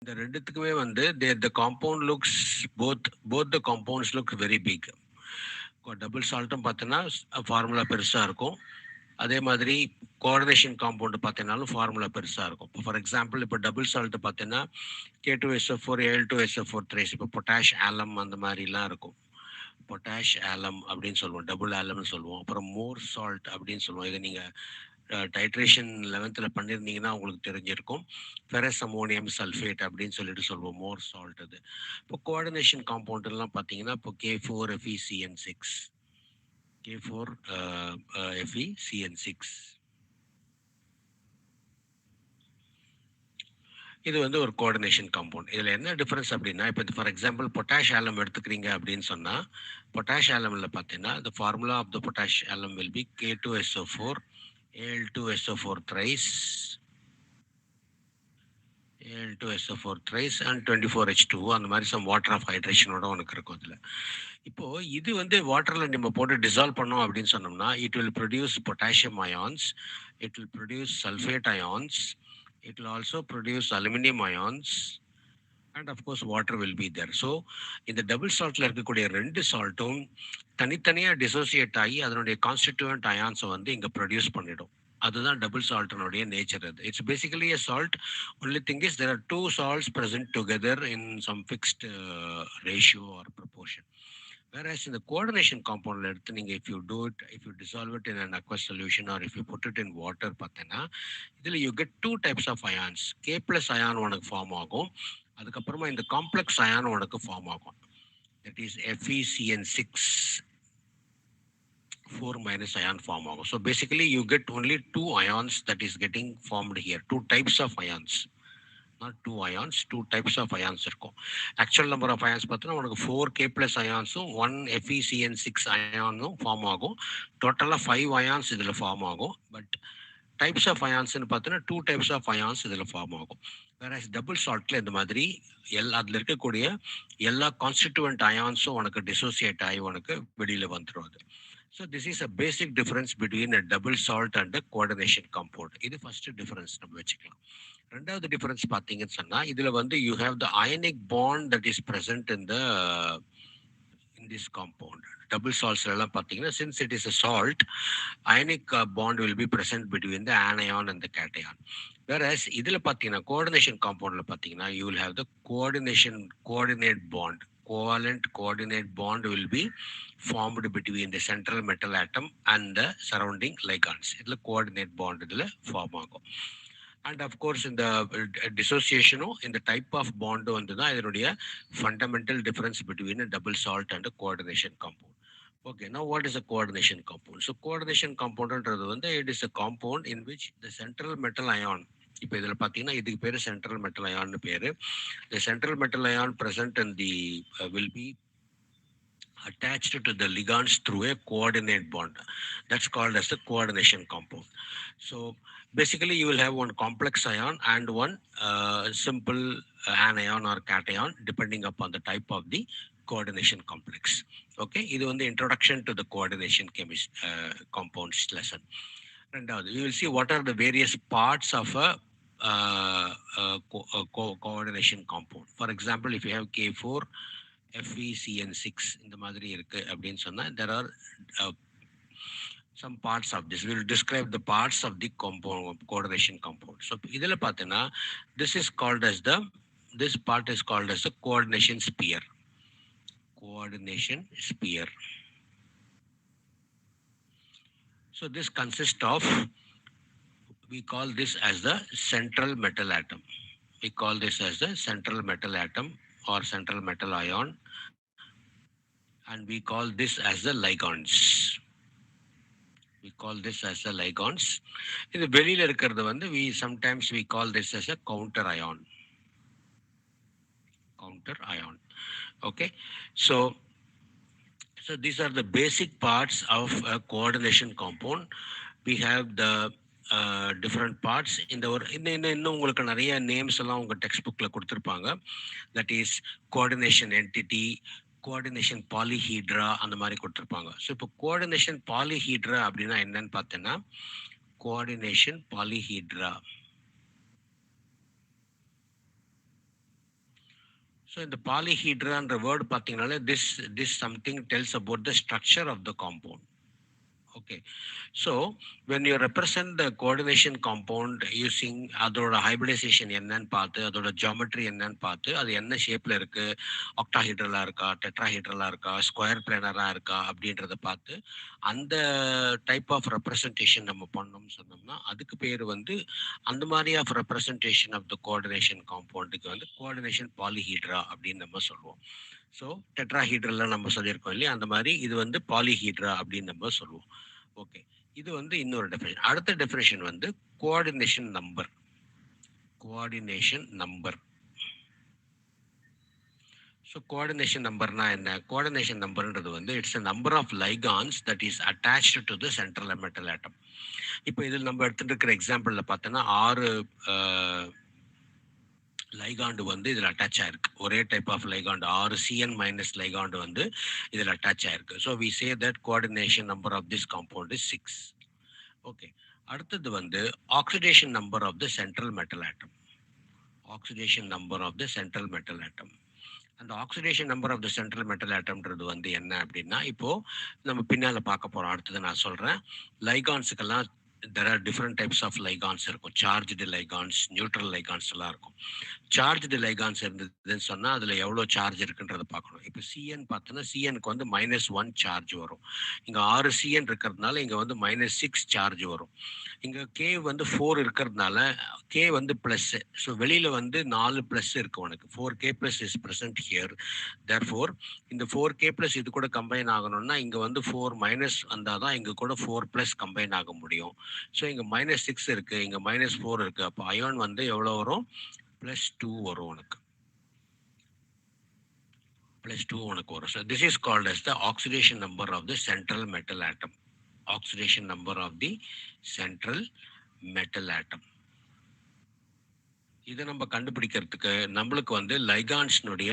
இந்த ரெண்டுத்துக்குமே வந்து the compound looks both the compounds look very big. Double சால்ட்டும் பார்த்தீங்கன்னா ஃபார்முலா பெருசா இருக்கும். அதே மாதிரி கோஆர்டினேஷன் காம்பவுண்ட் பார்த்தீங்கன்னாலும் ஃபார்முலா பெருசா இருக்கும். ஃபார் எக்ஸாம்பிள் இப்போ டபுள் சால்ட் பார்த்தீங்கன்னா K2SO4 Al2SO4 த்ரேஸ், இப்போ பொட்டாஷ் ஆலம் அந்த மாதிரிலாம் இருக்கும். பொட்டாஷ் ஆலம் அப்படின்னு சொல்லுவோம், டபுள் ஆலம்னு சொல்லுவோம். அப்புறம் மோர் சால்ட் அப்படின்னு சொல்லுவோம். இதை நீங்க டைட்ரேஷன் 11th பண்ணியிருந்தீங்கன்னா உங்களுக்கு தெரிஞ்சிருக்கும். ஃபெரஸ் அமோனியம் சல்ஃபேட் அப்படின்னு சொல்லிட்டு சொல்லுவோம், மோர் சால்ட். அது இப்போ கோஆர்டினேஷன் காம்பவுண்ட் எல்லாம் பார்த்தீங்கன்னா இப்போ K4FeCN6, K4FeCN6. இது வந்து ஒரு கோஆர்டினேஷன் காம்பவுண்ட். இதில் என்ன டிஃபரன்ஸ் அப்படின்னா, இப்போ ஃபார் எக்ஸாம்பிள் பொட்டாஷ் ஆலம் எடுத்துக்கிறீங்க அப்படின்னு சொன்னால், பொட்டாஷ் ஆலமில் பார்த்தீங்கன்னா the formula of the potash alum will be K2SO4 Al2SO4 thrice, Al2SO4 thrice and 24H2O. அந்த மாதிரி சம் வாட்டர் ஆஃப் ஹைட்ரேஷனோட உனக்கு இருக்கும் அதில். இப்போ இது வந்து வாட்டர்ல நம்ம போட்டு டிசால்வ் பண்ணோம் அப்படின்னு சொன்னோம்னா, it will produce potassium ions, it will produce sulfate ions, it will also produce aluminum ions, and of course water will be there. So இந்த டபுள் சால்ட்ல இருக்கக்கூடிய ரெண்டு சால்ட்டும் தனித்தனியா டிசோசியேட் ஆகி அதனுடைய கான்ஸ்டிடியூவன்ட் அயான்ஸை வந்து இங்க ப்ரொடியூஸ் பண்ணிடும். அதுதான் டபுள் சால்ட்டினுடைய நேச்சர். அது it's basically a salt. Only thing is there are two salts present together in some fixed ratio or proportion. Whereas in the coordination compound எடுத்து நீங்க if you do it, if you dissolve it in an aqueous solution or if you put it in water பார்த்தீங்கன்னா இதுல you get two types of ions. K plus ion உனக்கு form ஆகும். அதுக்கப்புறமா இந்த complex ion உனக்கு form ஆகும். That is FeCN6 4 minus ion form ஆகும். So basically you get only two ions that is getting formed here. Two types of ions. Not two ions, two types of ions இருக்கும். Actual number of ions பார்த்தீங்கன்னா உனக்கு 4K plus ionsம் 1 FeCN6 ionsம் form ஆகும். டோட்டலாக 5 ions இதில் form ஆகும். But types of அயான்ஸ்னு பார்த்தீங்கன்னா 2 types of ions இதில் form ஆகும். வேற டபுள் சால்ட்ல இந்த மாதிரி அதில் இருக்கக்கூடிய எல்லா கான்ஸ்டிடியூவன்ட் அயான்ஸும் உனக்கு டிசோசியேட் ஆகி உனக்கு வெளியில வந்துடும் அது. So this is a basic difference between a double salt and a coordination compound. இது ஃபர்ஸ்ட் டிஃபரன்ஸ் நம்ம வச்சுக்கலாம். ரெண்டாவது டிஃபரன்ஸ் பார்த்தீங்கன்னு சொன்னா இதுல வந்து you have the ionic bond that is present in this compound. Double salts எல்லாம் பார்த்தீங்கன்னா since it is a salt, ionic bond will be present between the anion and the cation. Whereas இதுல பார்த்தீங்கன்னா coordination compoundல பார்த்தீங்கன்னா you will have the coordinate bond. Covalent coordinate bond will be formed between the central metal atom and the surrounding ligands. இதுல coordinate bond இதுல form ஆகும். And of course in the dissociation in the type of bond வந்து தான் இதனுடைய fundamental difference between a double salt and a coordination compound. Okay, now what is a coordination compound? So coordination compound ன்றது வந்து it is a compound in which the central metal ion, இப்போ இதுல பாத்தீங்கன்னா இதுக்கு பேரு central metal ion பேரு. The central metal ion present in the will be attached to the ligands through a coordinate bond. That's called as the coordination compound. So basically you will have one complex ion and one simple anion or cation depending upon the type of the coordination complex. Okay, இது வந்து introduction to the coordination compounds lesson. ரெண்டாவது you will see what are the various parts of a coordination compound. For example, if you have K4 FeCN6 இந்த மாதிரி இருக்கு அப்படின்னு சொன்னா there are some parts of this. We will describe the parts of the compound coordination compound. So இதுல பார்த்தீங்கன்னா this part is called as the coordination sphere. Coordination sphere. So this consists of, we call this as the central metal atom. We call this as the central metal atom or central metal ion, and we call this as the ligands. We call this as the ligands. இது வெளியில இருக்கிறது வந்து sometimes we call this as a counter ion. Counter ion. Okay, so these are the basic parts of a coordination compound. We have the different parts in the இன்னும் உங்களுக்கு நிறைய names எல்லாம் உங்க textbook கொடுத்துருப்பாங்க. That is coordination entity, coordination polyhedra அந்த மாதிரி கொடுத்துருப்பாங்க. So இப்போ கோஆர்டினேஷன் பாலிஹீட்ரா அப்படின்னா என்னன்னு பார்த்தீங்கன்னா, கோஆர்டினேஷன் பாலிஹீட்ரா. ஸோ இந்த பாலிஹீட்ரான்ற வேர்டு பார்த்தீங்கன்னாலே this something tells about the structure of the compound. Okay, so when you represent the coordination compound using அதோட ஹைபிரிடைசேஷன் என்னன்னு பார்த்து, அதோட ஜியோமெட்ரி என்னன்னு பார்த்து, அது என்ன ஷேப்ல இருக்கு, ஆக்டாஹீட்ரலா இருக்கா, டெட்ராஹீட்ரலா இருக்கா, ஸ்கொயர் பிளானரா இருக்கா அப்படின்றத பார்த்து அந்த டைப் ஆஃப் ரெப்ரசன்டேஷன் நம்ம பண்ணோம்னு சொன்னோம்னா அதுக்கு பேர் வந்து அந்த மாதிரி of representation of the coordination காம்பவுண்டுக்கு வந்து கோஆர்டினேஷன் பாலிஹீட்ரா அப்படின்னு நம்ம சொல்லுவோம். ஸோ டெட்ராஹீட்ரல்ல நம்ம சொல்லியிருக்கோம் இல்லையா, அந்த மாதிரி இது வந்து பாலிஹீட்ரா அப்படின்னு நம்ம சொல்லுவோம். ஓகே, இது வந்து இன்னொரு டெஃபினேஷன். அடுத்த டெஃபினேஷன் வந்து coordination number. Coordination number. So coordination நம்பர்னா என்ன? கோஆர்டினேஷன் நம்பர்ன்றது வந்து it's a number of ligands that is attached to the central metal atom. இப்போ இதில் நம்ம எடுத்துட்டு இருக்கிற எக்ஸாம்பிள்ல பார்த்தோன்னா 6 லைகாண்டு வந்து இதில் அட்டாச் ஆயிருக்கு. ஒரே type of ligand 6 CN minus ligand வந்து இதில் அட்டாச் ஆயிருக்கு. So we say that coordination number of this compound is 6. Okay, அடுத்தது வந்து oxidation number of the central metal atom. Oxidation number of the central metal atom. அந்த oxidation number of the central metal ஆட்டம்ன்றது வந்து என்ன அப்படின்னா, இப்போ நம்ம பின்னால பார்க்க போறோம். அடுத்தது நான் சொல்றேன். லைகான்ஸுக்கெல்லாம் there are different types of ligands இருக்கும். சார்ஜ்டு லைகான்ஸ், நியூட்ரல் லைகான்ஸ் எல்லாம் இருக்கும். சார்ஜ்டு லைகான்ஸ் இருந்ததுன்னு சொன்னா அதுல எவ்வளவு சார்ஜ் இருக்குன்றத பார்க்கணும். இப்போ சிஎன் பார்த்தோன்னா சிஎனுக்கு வந்து -1 சார்ஜ் வரும். இங்க 6 சிஎன் இருக்கிறதுனால இங்க வந்து -6 சார்ஜ் வரும். இங்க கே வந்து 4 இருக்கிறதுனால கே வந்து பிளஸ். ஸோ வெளியில வந்து 4 பிளஸ் இருக்கு உனக்கு. 4k plus is present here. Therefore இந்த 4k பிளஸ் இது கூட கம்பைன் ஆகணும்னா இங்க வந்து 4 மைனஸ் வந்தாதான் இங்க கூட 4 பிளஸ் கம்பைன் ஆக முடியும். ஸோ இங்க -6 இருக்கு, இங்க -4 இருக்கு. அப்போ அயான் வந்து எவ்வளவு வரும்? +2 வரும் உனக்கு. +2 உனக்கு வரும். So this is called as the oxidation number of the central metal atom. Oxidation number of the central metal atom. இதை நம்ம கண்டுபிடிக்கிறதுக்கு நம்மளுக்கு வந்து லைகான்ஸ்னுடைய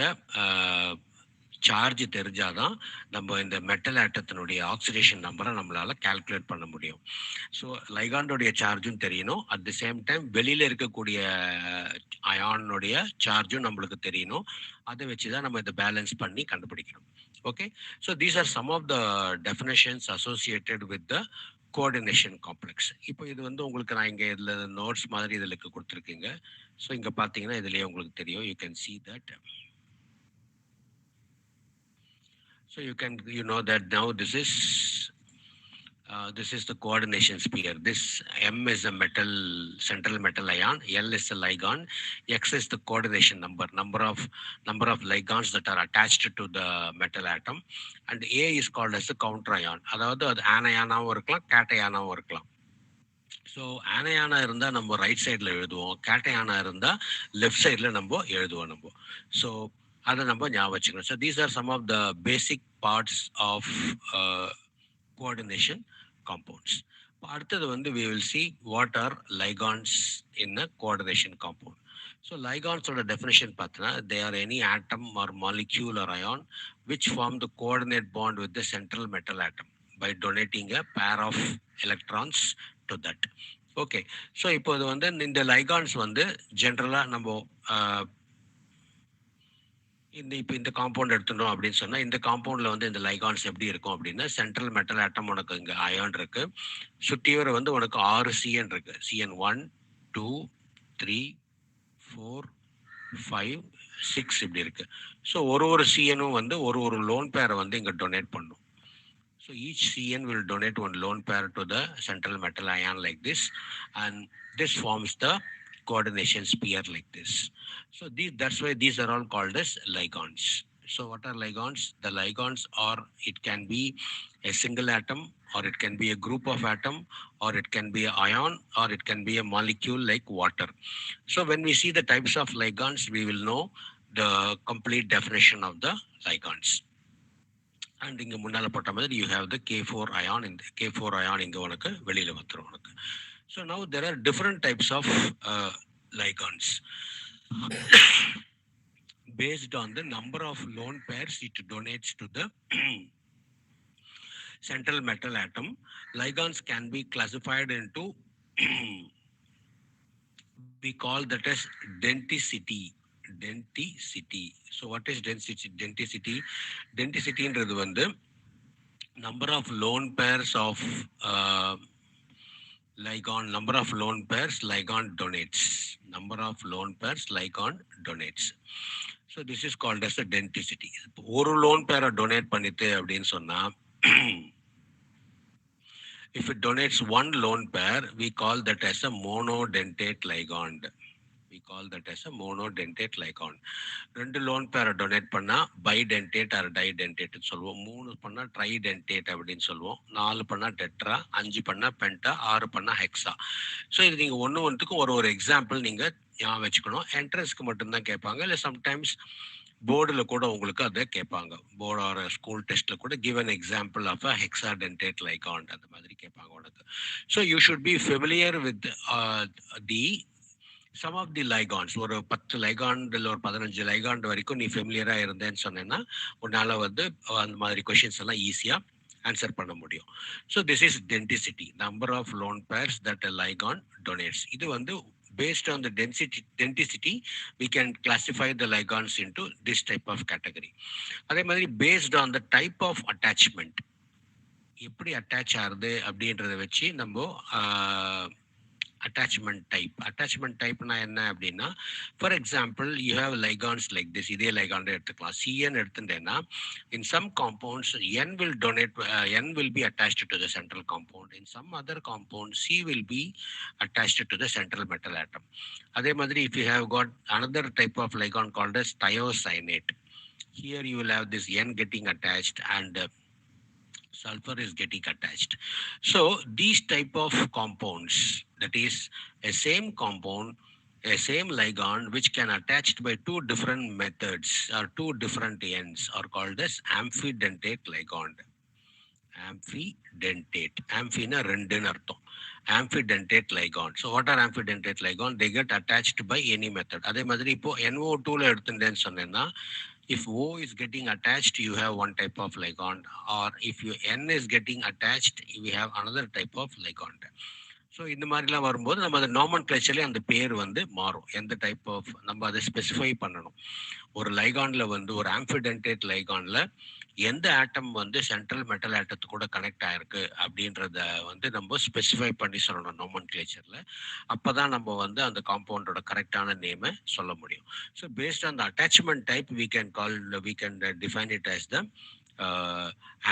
சார்ஜ் தெரிஞ்சாதான் நம்ம இந்த மெட்டல் ஆட்டத்தினுடைய ஆக்சிடேஷன் நம்பரை நம்மளால கால்குலேட் பண்ண முடியும். ஸோ லைகாண்டோடைய சார்ஜும் தெரியணும், அட் தி சேம் டைம் வெளியில இருக்கக்கூடிய அயானுடைய சார்ஜும் நம்மளுக்கு தெரியணும். அதை வச்சுதான் நம்ம இதை பேலன்ஸ் பண்ணி கண்டுபிடிக்கணும். Okay, so these are some of the definitions associated with the coordination complex. இப்போ இது வந்து உங்களுக்கு நான் இங்கே இதில் நோட்ஸ் மாதிரி இதில் கொடுத்துருக்கீங்க. ஸோ இங்கே பார்த்தீங்கன்னா இதுலேயே உங்களுக்கு தெரியும். You can see that. So you know that now this is the coordination sphere. This M is a central metal ion, L is a ligand, X is the coordination number of ligands that are attached to the metal atom, and A is called as the counter ion. அதாவது அது ஆனயானாவும் இருக்கலாம், கேட்டயானாவும் இருக்கலாம். So ஆனயானா இருந்தால் நம்ம right சைடில் எழுதுவோம், கேட்டயானா இருந்தால் left சைடில் நம்ம எழுதுவோம் நம்ம. ஸோ அதை நம்ம ஞாபகம் வச்சுக்கணும். So these are some of the basic parts of coordination compounds. அடுத்தது வந்து we will see what are ligands in a coordination compound. So லைகான்ஸோட டெஃபினேஷன் பார்த்தீங்கன்னா they are any atom or molecule or ion which form the coordinate bond with the central metal atom by donating a pair of electrons to that. Okay, so இப்போ இது வந்து இந்த லைகான்ஸ் வந்து ஜென்ரலாக நம்ம இந்த காம்பவுண்ட் எடுத்துட்டோம் அப்படின்னு சொன்னா இந்த காம்பவுண்ட்ல வந்து இந்த லைகான்ஸ் எப்படி இருக்கும் அப்படின்னா, சென்ட்ரல் மெட்டல் ஆட்டம் உனக்கு இங்க அயான் இருக்கு, சுற்றியோர வந்து உனக்கு 6 சிஎன் இருக்கு. சிஎன் 1 2 3 4 5 6 இப்படி இருக்கு. ஸோ ஒரு சிஎனும் வந்து ஒரு லோன் பேரை வந்து இங்க டொனேட் பண்ணும். So each CN will donate one lone pair to the central metal ion like this, and this forms the coordination sphere like this. So that's why these are all called as ligands. So what are ligands? The ligands are, it can be a single atom, or it can be a group of atom, or it can be an ion, or it can be a molecule like water. So when we see the types of ligands, we will know the complete definition of the ligands. And இங்க முன்னால போட்ட மாதிரி you have the K4 ion, இந்த K4 ion இங்க உனக்கு வெளியில வந்துரும் உனக்கு. So now there are different types of ligands based on the number of lone pairs it donates to the central metal atom. Ligands can be classified into we call that as denticity. So what is denticity? Denticity-ன்றது வந்து number of lone pairs of ligand, number of lone pairs ligand donates. Number of lone pairs ligand donates. So this is called as a denticity. ஒரு lone pair donate பண்ணிட்டு அப்படின்னு சொன்னா if it donates one lone pair, we call that as a monodentate ligand. We call that as a monodentate ligand. ரெண்டு loan பேரை donate பண்ணா பைடென்டேட் R டைடென்டேட் சொல்லுவோம். 3 பண்ணா tridentate அப்படின்னு சொல்லுவோம். 4 பண்ணா டெட்ரா, 5 பண்ணா பென்டா, 6 பண்ணா ஹெக்ஸா. ஸோ இது நீங்க ஒன்றுக்கும் ஒரு எக்ஸாம்பிள் நீங்க ஞாபகம் வச்சுக்கணும். என்ட்ரன்ஸ்க்கு மட்டும்தான் கேட்பாங்க, இல்லை சம்டைம்ஸ் போர்டில் கூட உங்களுக்கு அதை கேட்பாங்க. போர்டு ஆர் ஸ்கூல் டெஸ்ட்ல கூட give an example of a hexadentate ligand அந்த மாதிரி கேட்பாங்க உனக்கு. So you should be familiar with the some of the ligands. ஒரு 10 லைகாண்ட் இல்லை ஒரு 15 லைகாண்ட் வரைக்கும் நீ ஃபெமிலியராக இருந்தேன்னு சொன்னேன்னா உன்னால் வந்து அந்த மாதிரி கொஷின்ஸ் எல்லாம் ஈஸியாக ஆன்சர் பண்ண முடியும். So this is denticity, number of lone pairs that a ligand donates. இது வந்து based on the denticity, we can classify the ligands into this type of category. அதே மாதிரி based on the type of attachment, எப்படி attach ஆகுது அப்படின்றத வச்சு நம்ம attachment type na enna appadina, for example you have ligands like this. Idhe ligand எடுத்துக்கலாம். CN எடுத்துட்டேன்னா in some compounds N will donate, N will be attached to the central compound. In some other compound C will be attached to the central metal atom. அதே மாதிரி if you have got another type of ligand called as thiocyanate, here you will have this N getting attached and sulfur is getting attached. So these type of compounds, that is a same compound, a same ligand which can attached by two different methods or two different ends are called as amphidentate ligand. Amphidentate, amphina rendu nu artham. Amphidentate ligand. So what are amphidentate ligand? They get attached by any method. அதே மாதிரி இப்போ NO2 ல எடுத்துட்டேன்னு சொன்னேன்னா, if O is getting attached, you have one type of ligand, or if you N is getting attached, we have another type of ligand. So இந்த மாதிரிலாம் வரும்போது நம்ம அந்த நாமன்கிளேச்சர்லேயே அந்த பேர் வந்து மாறும். எந்த டைப் ஆஃப் நம்ம அதை ஸ்பெசிஃபை பண்ணணும். ஒரு லைகான்ல வந்து ஒரு ஆம்பிடென்டேட் லைகான்ல எந்த ஆட்டம் வந்து சென்ட்ரல் மெட்டல் ஆட்டத்து கூட கனெக்ட் ஆயிருக்கு அப்படின்றத வந்து நம்ம ஸ்பெசிஃபை பண்ணி சொல்லணும் நாமன்கிளேச்சர்ல. அப்பதான் நம்ம வந்து அந்த காம்பவுண்டோட கரெக்டான நேமை சொல்ல முடியும். So based on the attachment type we can define it as the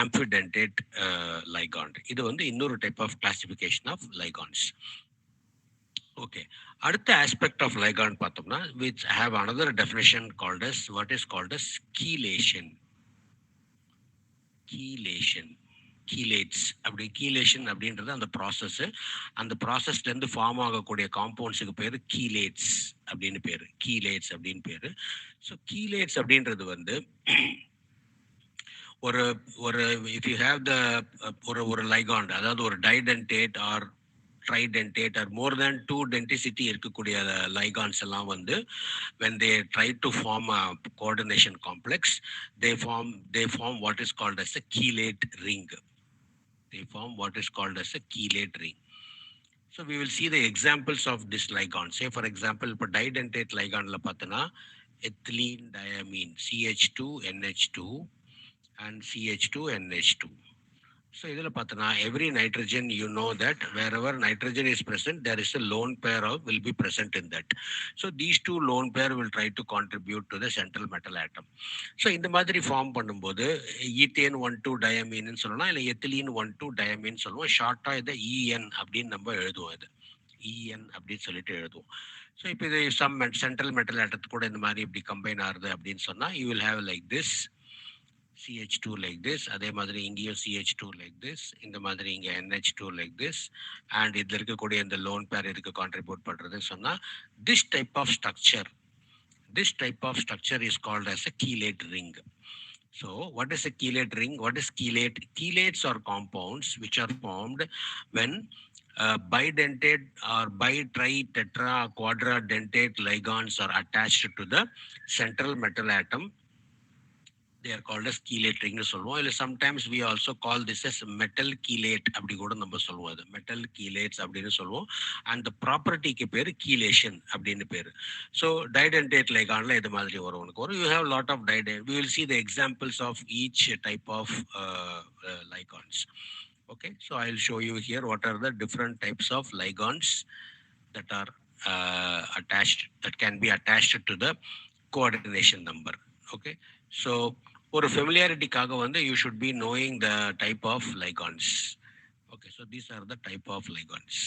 amphidentate ligand. இது வந்து இன்னொரு type of classification of ligands. Okay, அடுத்த ஆஸ்பெக்ட் ஆஃப் ligand பார்த்தோம்னா which have another definition called as what is called as chelation. கீலேட்ஸ் அப்படி chelation அப்படின்றது அந்த process. அந்த ப்ராசஸ்ல இருந்து ஃபார்ம் ஆகக்கூடிய காம்பவுண்ட்ஸுக்கு பேரு கீலேட்ஸ் அப்படின்னு பேரு. ஸோ கீலேட்ஸ் அப்படின்றது வந்து ஒரு இஃப் யூ ஹேவ் த ஒரு லைகாண்ட், அதாவது ஒரு டைடென்டேட் ஆர் ட்ரைடென்டேட் ஆர் மோர் தேன் 2 denticity இருக்கக்கூடிய ligands எல்லாம் வந்து when they try to form a coordination complex, they form what is called as a chelate ring. So we will see the examples of this ligand. Say for example, இப்போ didentate ligand ல பார்த்தனா ethylene diamine CH2NH2 and CH2NH2. So இதில் பார்த்தனா every nitrogen, you know that wherever nitrogen is present, there is a lone pair will be present in that. So these two lone pair will try to contribute to the central metal atom. So இந்த மாதிரி form பண்ணும்போது ethane 1,2 diamine சொல்லலாம், இல்லை ethylene 1,2 diamine சொல்லுவோம். ஷார்ட்டாக இதை EN அப்படின்னு நம்ம எழுதுவோம். இது EN அப்படின்னு சொல்லிட்டு எழுதுவோம். ஸோ இப்போ இது சம் சென்ட்ரல் மெட்டல் ஆட்டத்து கூட இந்த மாதிரி இப்படி கம்பைன் ஆகுது அப்படின்னு சொன்னால் you will have like this CH2 like this, அதே மாதிரி இங்கேயும் CH2 like this, இந்த மாதிரி இங்கே NH2 like this, and இதில் இருக்கக்கூடிய இந்த லோன் பேர் இதுக்கு கான்ட்ரிபியூட் பண்ணுறதுன்னு சொன்னால் this type of structure, This type of structure is called as a chelate ring. So what is a chelate ring? What is chelate? Chelates are compounds which are formed when bidentate or bi-tri tetra quadradentate ligands are attached to the central metal atom. They are called as chelate ring னு சொல்லுவோம். இல்ல sometimes we also call this as metal chelate அப்படி கூட நம்ம சொல்லுவோம். அது metal chelates அப்படின்னு சொல்லுவோம். And the propertyக்கு பேரு chelation அப்படின்னு பேரு. So didentate liganட்ல இது மாதிரி வரும் உனக்கு வரும். You have lot of we will see the examples of each type of ligands. Okay, so I'll show you here what are the different types of ligands that are attached, that can be attached to the coordination number. Okay, so ஒரு ஃபெமிலியாரிட்டிக்காக வந்து you should be knowing the type of ligands. Okay, so these are the type of ligands.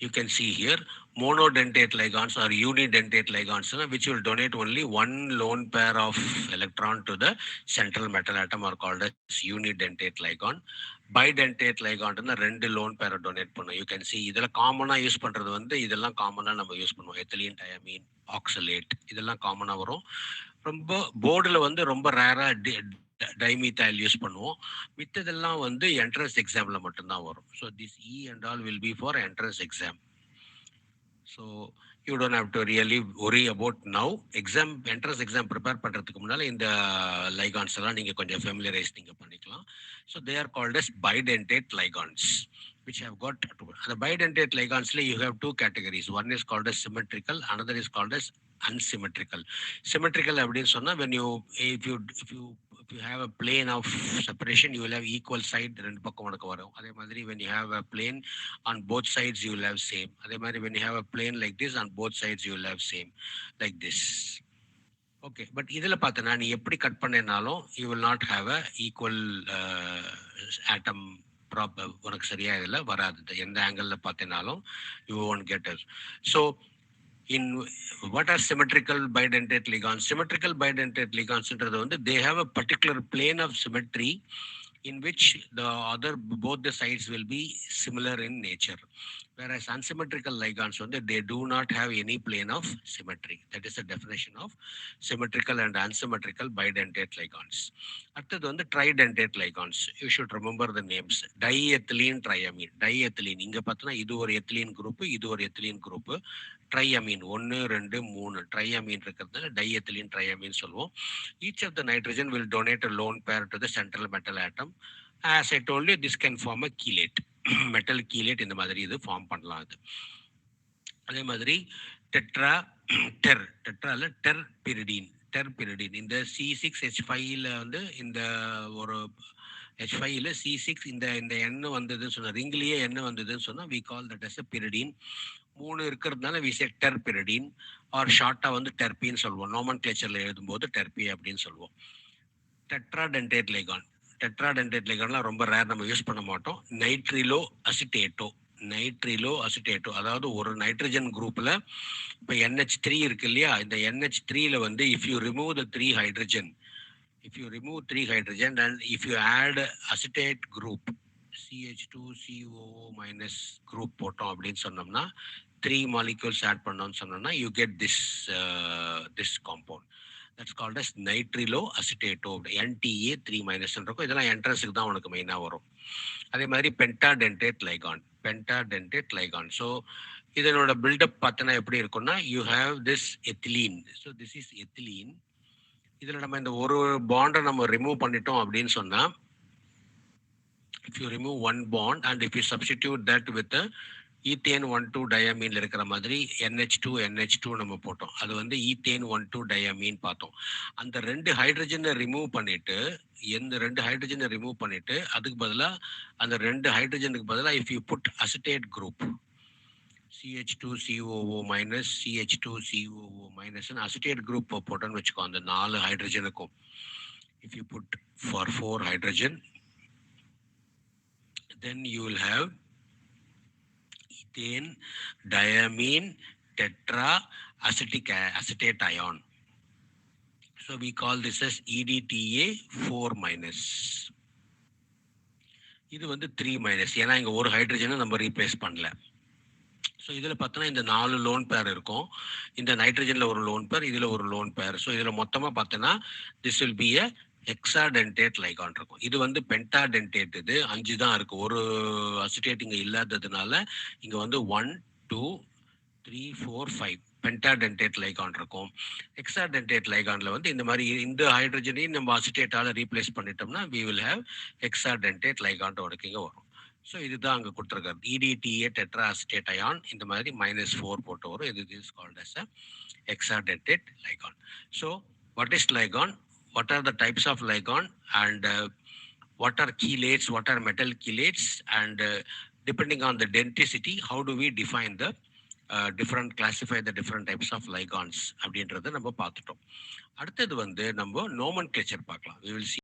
You can see here monodentate ligands or unidentate ligands, which will donate only one lone pair of electron to the central metal atom, are called as unidentate ligand. Bidentate ligand ரெண்டு lone pair donate பண்ணும். You can see இதெல்லாம் காமனா use பண்றது வந்து இதெல்லாம் காமனா நம்ம use பண்ணுவோம். எத்திலீன் டயமீன் ஆக்சலேட் இதெல்லாம் காமனா வரும். ரொம்ப போர்டுல வந்து ரொம்ப ரேரா டைமீத்தைல் யூஸ் பண்ணுவோம். மித்ததெல்லாம் வந்து என்ட்ரன்ஸ் எக்ஸாம்ல மட்டும்தான் வரும். So this E and all will be for entrance exam. So you don't have to really worry about now. Exam entrance exam prepare பண்ணுறதுக்கு முன்னால் இந்த லைகான்ஸ் எல்லாம் நீங்கள் கொஞ்சம் ஃபெமிலியரைஸ் நீங்கள் பண்ணிக்கலாம். So they are called as bidentate ligands which have got the bidentate ligands you have two categories. One is called as symmetrical, another is called as unsymmetrical. Symmetrical அப்படின்னு சொன்னா when you if you have a plane of separation, you will have equal side ரெண்டு பக்கம் உனக்கு வரும். அதே மாதிரி when you have a plane on both sides you will have same. அதே மாதிரி when you have a plane like this on both sides you will have same like this. Okay, but இதில் பார்த்தனா நீ எப்படி கட் பண்ணினாலும் you will not have a equal atom proper. உனக்கு சரியா இதில் வராது. எந்த ஆங்கிளில் பார்த்தினாலும் you won't get it. So in what are symmetrical bidentate ligands? Symmetrical bidentate ligands வந்து they have a particular plane of symmetry in which the other both the sides will be similar in nature, whereas unsymmetrical ligands they do not have any plane of symmetry. That is the definition of symmetrical and unsymmetrical bidentate ligands. அடுத்தது வந்து tridentate ligands. You should remember the names. Diethylene triamine. Diethylene இங்க பார்த்தனா இது ஒரு ethylene group, இது ஒரு ethylene group. ட்ரையமீன் 1 2 3 ட்ரையமீன் இருக்கிறதுனால டைஎத்திலீன் ட்ரையமீன் சொல்லுவோம். Each of the nitrogen will donate a lone pair to the central metal atom. As I told you, this can form a chelate. Metal chelate இந்த மாதிரி இது ஃபார்ம் பண்ணலாம். அது அதே மாதிரி டெட்ரா டெட்ரால டெர்பிரிடின் இந்த C6H5ல வந்து இந்த ஒரு H5ல C6 இந்த எண்ணெய் வந்ததுன்னு சொன்னா ரிங்லேயே எண்ணெய் வந்ததுன்னு சொன்னா we call that as a pyridine. 3 இருக்கிறதுனால we say terpyridine ஆர் ஷார்ட்டா வந்து டெர்பின்னு சொல்லுவோம். நோமன்க்ளேச்சர்ல எழுதும்போது டெர்பி அப்படின்னு சொல்லுவோம். டெட்ராடென்டேட் லிகாண்ட்லாம் ரொம்ப ரேர், நம்ம யூஸ் பண்ண மாட்டோம். நைட்ரிலோ அசிட்டேட்டோ அதாவது ஒரு நைட்ரஜன் குரூப்ல இப்போ NH3 இருக்கு இல்லையா, இந்த NH3ல வந்து if you remove 3 hydrogen and if you add acetate group CH2COO minus group போட்டோம் அப்படின்னு சொன்னோம்னா 3 molecules ஆட் பண்ணோம்னு சொன்னோம்னா you get this compound. That's called as நைட்ரிலோ அசிட்டேட்டோ. NTA3 minus இருக்கும். இதெல்லாம் என்ட்ரன்ஸுக்கு தான் உனக்கு மெயினாக வரும். அதே மாதிரி பென்டாடென்டேட் லைகான். ஸோ இதனோட பில்டப் பார்த்தனா எப்படி இருக்கும்னா you have this ethylene. So this is ethylene. இதில் நம்ம இந்த ஒரு பாண்டை நம்ம ரிமூவ் பண்ணிட்டோம் அப்படின்னு சொன்னா if you remove one bond and if you substitute that with the ethane 1,2 டயமீன்ல இருக்கிற மாதிரி NH2 நம்ம போட்டோம். அது வந்து ஈத்தேன் 1,2 டயமீன் பார்த்தோம். அந்த 2 ஹைட்ரஜனை ரிமூவ் பண்ணிட்டு அதுக்கு பதிலா அந்த 2 ஹைட்ரஜனுக்கு பதிலா if you put acetate group CH2COO minus CH2COO minus acetate group போட்டோன்னு வச்சுக்கோ. அந்த 4 ஹைட்ரஜனுக்கும் if you put for 4 hydrogen then you will have ethane, diamine, tetra, acetate ion. So we call this as EDTA 4 minus. இது வந்து 3 minus, ஏன்னா இங்க ஒரு ஹைட்ரஜனை நம்ம ரீப்ளேஸ் பண்ணல. ஸோ இதில் பார்த்தோன்னா இந்த 4 லோன் பேர் இருக்கும். இந்த நைட்ரஜனில் ஒரு லோன் பேர், இதில் ஒரு லோன் பேர். ஸோ இதில் மொத்தமாக பார்த்தோன்னா திஸ் வில் பி எ ஹெக்ஸாடென்டேட் லைகான் இருக்கும். இது வந்து பென்டாடென்டேட், இது 5 தான் இருக்கு. ஒரு அசிட்டேட் இங்கே இல்லாததுனால இங்கே வந்து 1 2 3 4 5 பென்டாடென்டேட் லைகான் இருக்கும். ஹெக்ஸாடென்டேட் லைகான்ல வந்து இந்த மாதிரி இந்த ஹைட்ரஜனையும் நம்ம அசிட்டேட்டால ரீப்ளேஸ் பண்ணிட்டோம்னா we will have ஹெக்ஸாடென்டேட் லைகான் உனக்கு இங்கே வரும். ஸோ இதுதான் அங்கே கொடுத்துருக்காரு. EDTA டெட்ரா அசிட்டேட் அயான் இந்த மாதிரி -4 போட்டு வரும். இது is called as a hexadentate ligand. So what is ligon? What are the types of ligon, and what are chelates, what are metal chelates, and depending on the denticity, how do we define the different, classify the different types of ligons அப்படின்றத நம்ம பார்த்துட்டோம். அடுத்தது வந்து நம்ம nomenclature பார்க்கலாம். We will see